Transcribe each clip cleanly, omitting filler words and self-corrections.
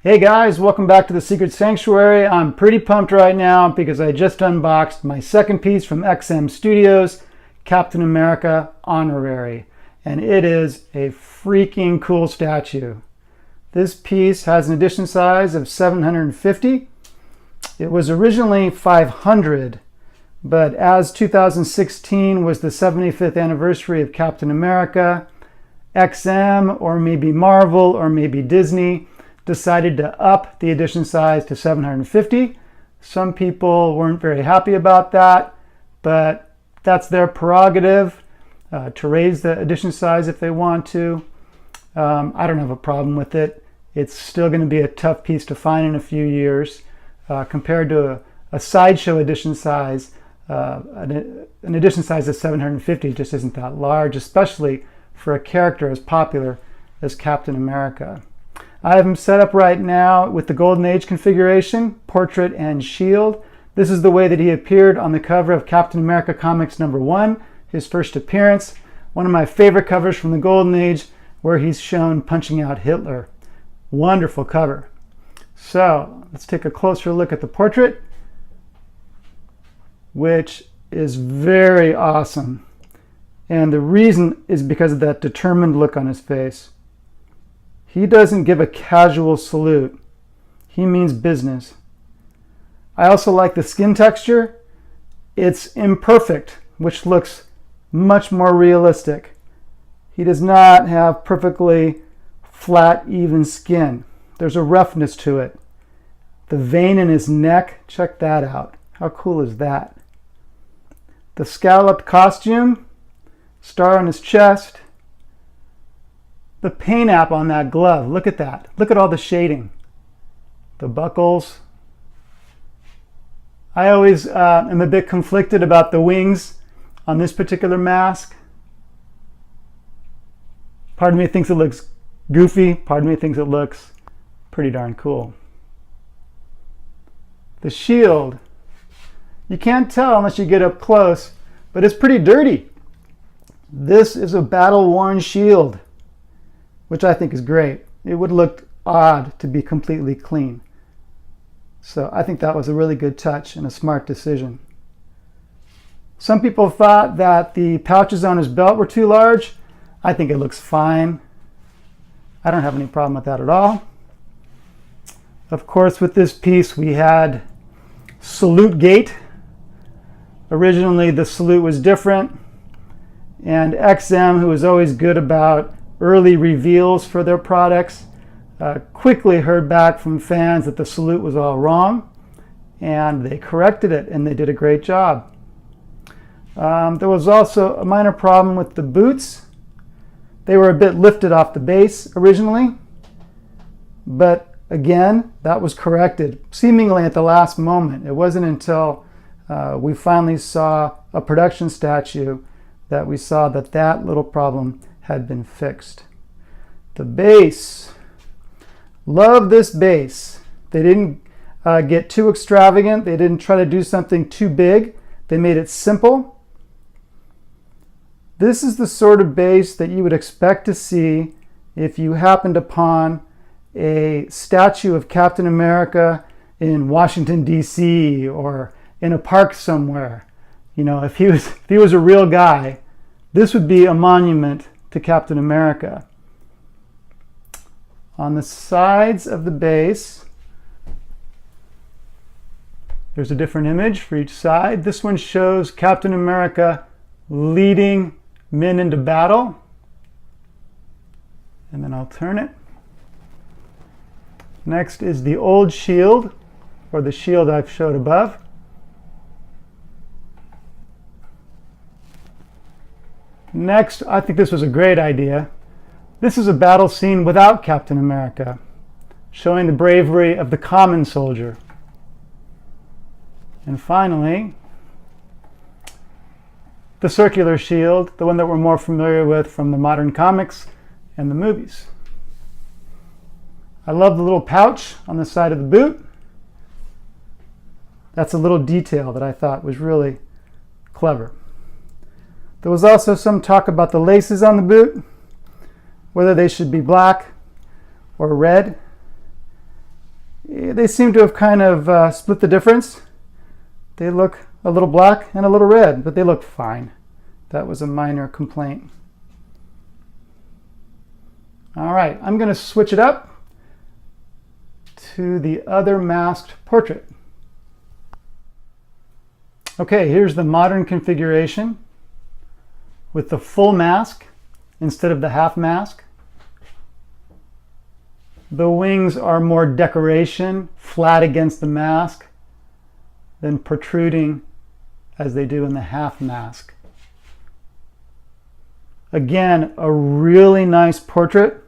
Hey guys, welcome back to the Secret Sanctuary. I'm pretty pumped right now because I just unboxed my second piece from XM Studios, Captain America Honorary, and it is a freaking cool statue. This piece has an edition size of 750. It was originally 500, but as 2016 was the 75th anniversary of Captain America, XM or maybe Marvel or maybe Disney decided to up the edition size to 750. Some people weren't very happy about that, but that's their prerogative to raise the edition size if they want to. I don't have a problem with it. It's still going to be a tough piece to find in a few years. Compared to a sideshow edition size, an edition size of 750 just isn't that large, especially for a character as popular as Captain America. I have him set up right now with the Golden Age configuration, portrait and shield. This is the way that he appeared on the cover of Captain America Comics #1, his first appearance. One of my favorite covers from the Golden Age, where he's shown punching out Hitler. Wonderful cover. So let's take a closer look at the portrait, which is very awesome. And the reason is because of that determined look on his face. He doesn't give a casual salute. He means business. I also like the skin texture. It's imperfect, which looks much more realistic. He does not have perfectly flat, even skin. There's a roughness to it. The vein in his neck, check that out. How cool is that? The scalloped costume, star on his chest. The paint app on that glove, look at that. Look at all the shading. The buckles. I always am a bit conflicted about the wings on this particular mask. Part of me thinks it looks goofy. Part of me thinks it looks pretty darn cool. The shield. You can't tell unless you get up close, but it's pretty dirty. This is a battle-worn shield, which I think is great. It would look odd to be completely clean. So I think that was a really good touch and a smart decision. Some people thought that the pouches on his belt were too large. I think it looks fine. I don't have any problem with that at all. Of course, with this piece, we had salute gate. Originally, the salute was different. And XM, who is always good about early reveals for their products, quickly heard back from fans that the salute was all wrong, and they corrected it, and they did a great job. There was also a minor problem with the boots. They were a bit lifted off the base originally, but again, that was corrected seemingly at the last moment. It wasn't until we finally saw a production statue that we saw that that little problem had been fixed. The base. Love this base. They didn't get too extravagant. They didn't try to do something too big. They made it simple. This is the sort of base that you would expect to see if you happened upon a statue of Captain America in Washington, D.C. or in a park somewhere. You know, if he was a real guy, this would be a monument to Captain America. On the sides of the base, there's a different image for each side. This one shows Captain America leading men into battle. And then I'll turn it. Next is the old shield, or the shield I've showed above. Next, I think this was a great idea. This is a battle scene without Captain America, showing the bravery of the common soldier. And finally, the circular shield, the one that we're more familiar with from the modern comics and the movies. I love the little pouch on the side of the boot. That's a little detail that I thought was really clever. There was also some talk about the laces on the boot, whether they should be black or red. they seem to have kind of split the difference. They look a little black and a little red, but they look fine. That was a minor complaint. All right, I'm going to switch it up to the other masked portrait. Okay, here's the modern configuration with the full mask instead of the half mask. The wings are more decoration, flat against the mask, than protruding as they do in the half mask. Again, a really nice portrait.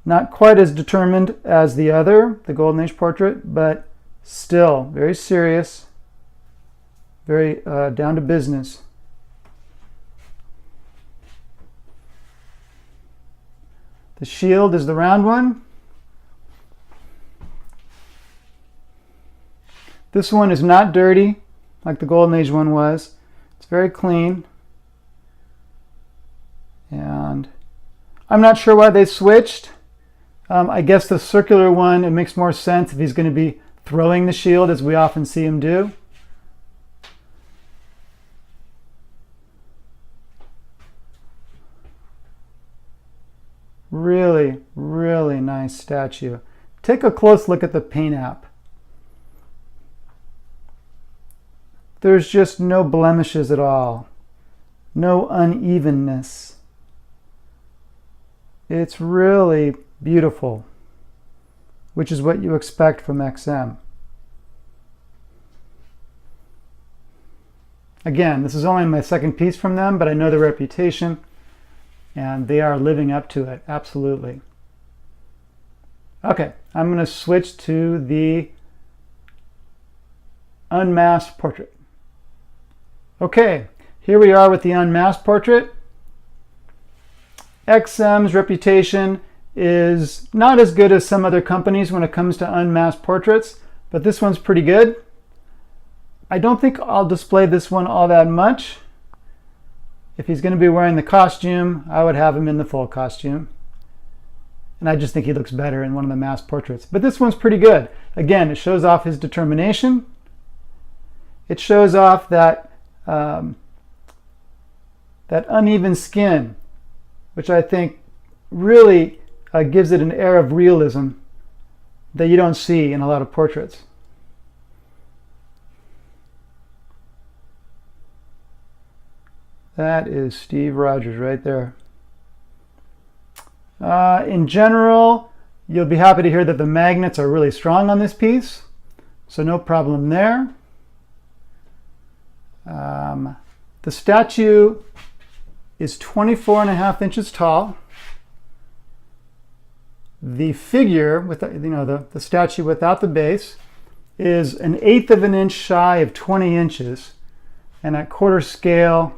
Not quite as determined as the other, the Golden Age portrait, but still very serious, very down to business. The shield is the round one. This one is not dirty like the Golden Age one was. It's very clean. And I'm not sure why they switched. I guess the circular one, it makes more sense if he's going to be throwing the shield, as we often see him do. Really, really nice statue. Take a close look at the paint app. There's just no blemishes at all. No unevenness. It's really beautiful, which is what you expect from XM. Again, this is only my second piece from them, but I know their reputation, and they are living up to it, absolutely. Okay, I'm going to switch to the Unmasked Portrait. Okay, here we are with the Unmasked Portrait. XM's reputation is not as good as some other companies when it comes to unmasked portraits, but this one's pretty good. I don't think I'll display this one all that much. If he's going to be wearing the costume, I would have him in the full costume. And I just think he looks better in one of the masked portraits. But this one's pretty good. Again, it shows off his determination. It shows off that that uneven skin, which I think really gives it an air of realism that you don't see in a lot of portraits. That is Steve Rogers right there. In general, you'll be happy to hear that the magnets are really strong on this piece, so no problem there. The statue is 24.5 inches tall. The figure, with the statue without the base, is 1/8 of an inch shy of 20 inches, and at quarter scale,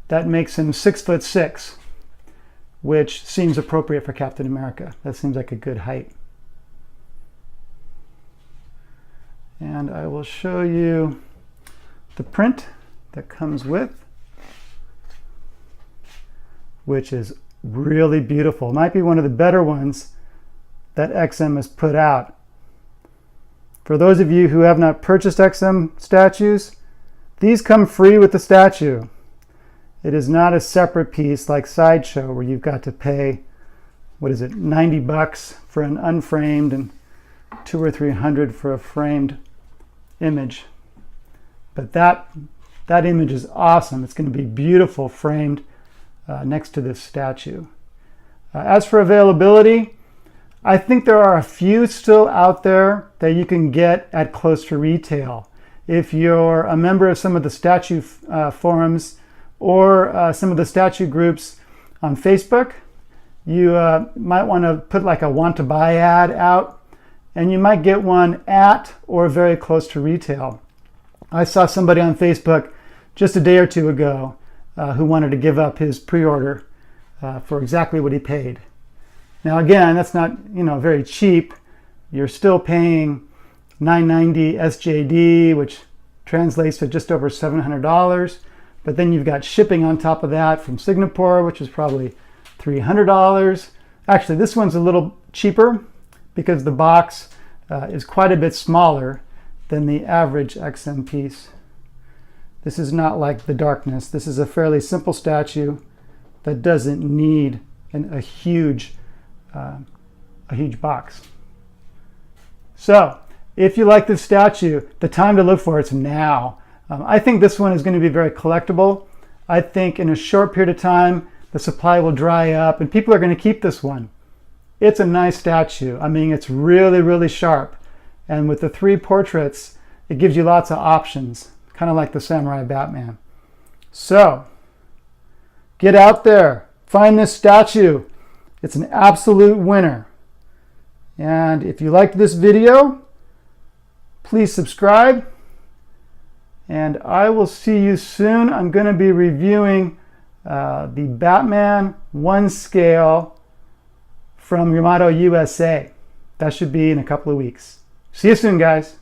that makes him 6'6", which seems appropriate for Captain America. That seems like a good height. And I will show you the print that comes with, which is really beautiful. It might be one of the better ones that XM has put out. For those of you who have not purchased XM statues, these come free with the statue. It is not a separate piece like Sideshow where you've got to pay, what is it, $90 for an unframed and $200 or $300 for a framed image. But that image is awesome. It's going to be beautiful framed next to this statue. As for availability, I think there are a few still out there that you can get at close to retail. If you're a member of some of the statue forums or some of the statue groups on Facebook, you might want to put like a want to buy ad out, and you might get one at or very close to retail. I saw somebody on Facebook just a day or two ago who wanted to give up his pre-order for exactly what he paid. Now again, that's not very cheap. You're still paying $990 SJD, which translates to just over $700. But then you've got shipping on top of that from Singapore, which is probably $300. Actually, this one's a little cheaper, because the box is quite a bit smaller than the average XM piece. This is not like the Darkness. This is a fairly simple statue that doesn't need a huge box. So, if you like this statue, the time to look for it's now. I think this one is going to be very collectible. I think in a short period of time, the supply will dry up and people are going to keep this one. It's a nice statue. I mean, it's really, really sharp. And with the 3 portraits, it gives you lots of options, kind of like the Samurai Batman. So, get out there, find this statue. It's an absolute winner. And if you liked this video, please subscribe. And I will see you soon. I'm going to be reviewing the Batman 1 scale from Yamato USA. That should be in a couple of weeks. See you soon, guys.